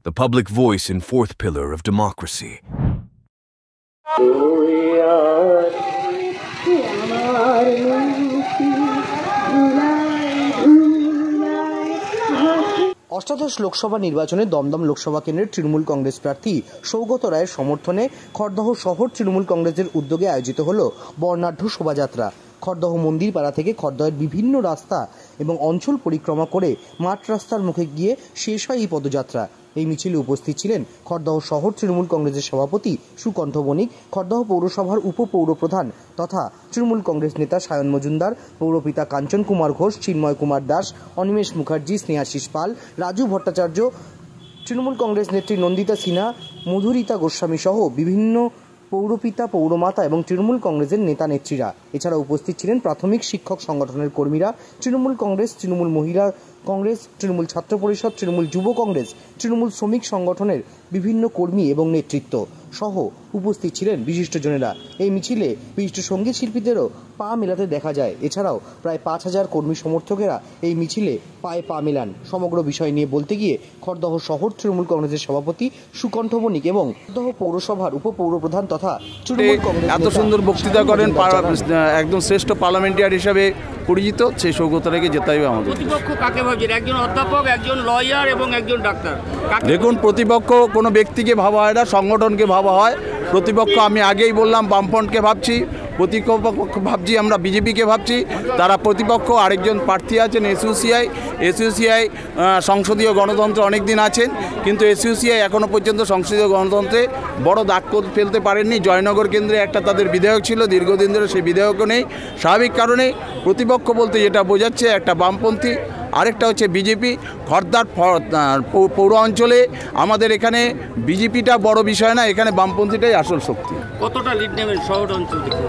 the public voice and fourth pillar of democracy. অষ্টাদশ লোকসভা নির্বাচনে দমদম লোকসভা কেন্দ্রের তৃণমূল কংগ্রেস প্রার্থী সৌগত রায়ের সমর্থনে খড়দহ শহর তৃণমূল কংগ্রেসের উদ্যোগে আয়োজিত হল বর্ণাঢ্য শোভাযাত্রা। খড়দহ মন্দির পাড়া থেকে খড়দহের বিভিন্ন রাস্তা এবং অঞ্চল পরিক্রমা করে মাঠ রাস্তার মুখে গিয়ে শেষ হয় এই পদযাত্রা। এই মিছিলে উপস্থিত ছিলেন খড়দহ শহর তৃণমূল কংগ্রেসের সভাপতি সুকণ্ঠ বণিক, খড়দহ পৌরসভার উপপৌরপ্রধান তথা তৃণমূল কংগ্রেস নেতা সায়ন মজুমদার, পৌরপিতা কাঞ্চন কুমার ঘোষ, চিন্ময় কুমার দাস, অনিমেষ মুখার্জি, স্নেহাশিস পাল, রাজু ভট্টাচার্য, তৃণমূল কংগ্রেস নেত্রী নন্দিতা সিনহা, মধুরিতা গোস্বামী সহ বিভিন্ন পৌরপিতা, পৌরমাতা এবং তৃণমূল কংগ্রেসের নেতা নেত্রীরা। এছাড়া উপস্থিত ছিলেন প্রাথমিক শিক্ষক সংগঠনের কর্মীরা, তৃণমূল কংগ্রেস, তৃণমূল মহিলা কংগ্রেস, তৃণমূল ছাত্র পরিষদ, তৃণমূল যুব কংগ্রেস, তৃণমূল শ্রমিক সংগঠনের বিভিন্ন কর্মী এবং নেতৃত্ব সহ উপস্থিত ছিলেন বিশিষ্টজনেরা। এই মিছিলে বিশিষ্ট সঙ্গীত শিল্পীদেরও পা মেলাতে দেখা যায়। এছাড়াও প্রায় 5000 কর্মী সমর্থকেরা এই মিছিলে পায়ে পা মেলান। সমগ্র বিষয় নিয়ে বলতে গিয়ে খড়দহ শহর তৃণমূল কংগ্রেসের সভাপতি সুকণ্ঠ বণিক এবং খড়দহ পৌরসভার উপপৌরপ্রধান তথা তৃণমূল কংগ্রেস এত সুন্দর বক্তৃতা করেন, একদম শ্রেষ্ঠ পার্লামেন্টারিয়ান হিসাবে পরিচিত, সেই সৌগত রায়কে যেতে হবে আমাদের। প্রতিপক্ষ কাকে ভাবছেন? একজন অধ্যাপক, একজন লয়ার এবং একজন ডাক্তার। দেখুন, প্রতিপক্ষ কোনো ব্যক্তিকে ভাবা হয় না, সংগঠনকে ভাবা হয়। প্রতিপক্ষ আমি আগেই বললাম বামফ্রন্টকে ভাবছি, প্রতিপক্ষ ভাবছি আমরা বিজেপিকে ভাবছি। তারা প্রতিপক্ষ। আরেকজন প্রার্থী আছেন এসইউসিআই সংসদীয় গণতন্ত্রে অনেক দিন আছেন, কিন্তু এসইউসিআই এখনও পর্যন্ত সংসদীয় গণতন্ত্রে বড় দাগ ফেলতে পারেননি। জয়নগর কেন্দ্রে একটা তাদের বিধায়ক ছিল, দীর্ঘদিন ধরে সেই বিধায়কও নেই। স্বাভাবিক কারণে প্রতিপক্ষ বলতে যেটা বোঝাচ্ছে একটা বামপন্থী, আরেকটা হচ্ছে বিজেপি। খড়দার পৌর অঞ্চলে আমাদের এখানে বিজেপিটা বড় বিষয় না, এখানে বামপন্থীটাই আসল শক্তি। কতটা লিড নেবেন শহর অঞ্চল থেকে?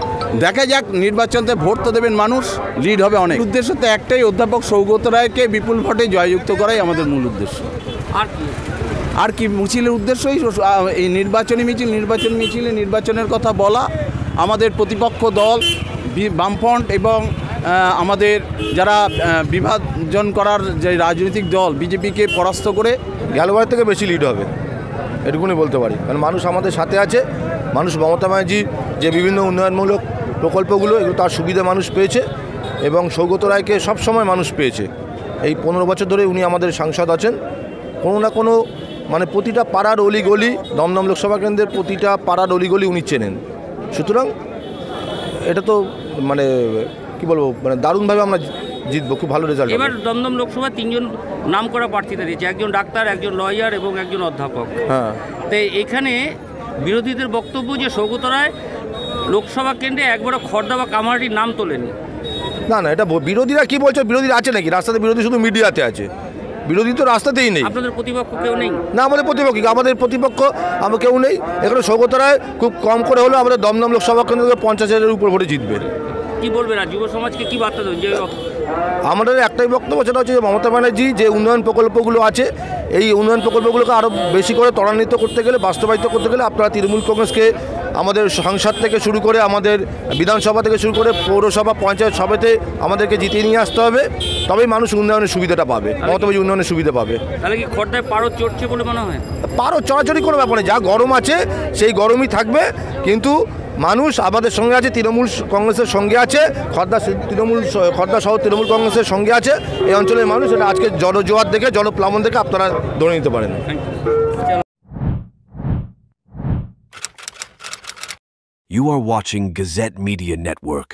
দেখা যাক, নির্বাচনতে ভোট তো দেবেন মানুষ, লিড হবে অনেক। উদ্দেশ্য তো একটাই, অধ্যাপক সৌগত রায়কে বিপুল ভোটে জয়যুক্ত করাই আমাদের মূল উদ্দেশ্য। আর কি মিছিলের উদ্দেশ্যই এই নির্বাচনী মিছিলে নির্বাচনের কথা বলা। আমাদের প্রতিপক্ষ দল বামফ্রন্ট এবং আমাদের যারা বিভাজন করার যে রাজনৈতিক দল বিজেপিকে পরাস্ত করে গেলবার থেকে বেশি লিড হবে, এটুকুনি বলতে পারি। কারণ মানুষ আমাদের সাথে আছে। মানুষ মমতা ব্যানার্জি যে বিভিন্ন উন্নয়নমূলক প্রকল্পগুলো, এগুলো তার সুবিধা মানুষ পেয়েছে এবং সৌগত রায়কে সবসময় মানুষ পেয়েছে। এই 15 বছর ধরে উনি আমাদের সাংসদ আছেন। কোনো না কোনো মানে প্রতিটা পাড়ার অলিগলি, দমদম লোকসভা কেন্দ্রের প্রতিটা পাড়ার অলিগলি উনি চেনেন। সুতরাং এটা তো মানে কি বলবো, মানে দারুণভাবে আমরা জিতবো, খুব ভালো রেজাল্ট। এবার দমদম লোকসভা 3 জন নাম করা প্রার্থী দিয়েছে, একজন ডাক্তার, একজন লয়ার এবং একজন অধ্যাপক। হ্যাঁ, তো এখানে বিরোধীদের বক্তব্য যে সৌগত রায় লোকসভা কেন্দ্রে একবারও খড়দা বা কামারহাটির নাম তোলেনি। না, এটা বিরোধীরা কি বলছে? বিরোধীরা আছে নাকি রাস্তাতে? বিরোধী শুধু মিডিয়াতে আছে, বিরোধী তো রাস্তাতেই নেই। আপনাদের প্রতিপক্ষ কেউ নেই? না, আমাদের প্রতিপক্ষ আমরা কেউ নেই। এখানে সৌগত রায় খুব কম করে হলেও আমাদের দমদম লোকসভা কেন্দ্রে 50,000-এর উপর ভোটে জিতবে। কি বলবেন আর যুব সমাজকে কি বার্তা দেবেন? যে আমাদের একটাই বক্তব্য, সেটা হচ্ছে যে মমতা ব্যানার্জি যে উন্নয়ন প্রকল্পগুলো আছে, এই উন্নয়ন প্রকল্পগুলোকে আরও বেশি করে ত্বরান্বিত করতে গেলে, বাস্তবায়িত করতে গেলে আপনারা তৃণমূল কংগ্রেসকে আমাদের সংসদ থেকে শুরু করে, আমাদের বিধানসভা থেকে শুরু করে পৌরসভা, পঞ্চায়েত সভাতে আমাদেরকে জিতিয়ে নিয়ে আসতে হবে। তবেই মানুষ উন্নয়নের সুবিধাটা পাবে, মমতা ব্যানার্জি উন্নয়নের সুবিধা পাবে। তাহলে কি খড়দায় পারো চড়ছে বলে মনে হয়? পারো চড়াচড়ি কোনো ব্যাপার নেই, যা গরম আছে সেই গরমই থাকবে। কিন্তু মানুষ আমাদের সঙ্গে আছে, তৃণমূল কংগ্রেসের সঙ্গে আছে, খড়দা শহর তৃণমূল কংগ্রেসের সঙ্গে আছে এই অঞ্চলের মানুষ। এটা আজকে জলজোয়ার দেখে, জলপ্লাবন দেখে আপনারা ধরে নিতে পারেন। You are watching Gazette Media Network.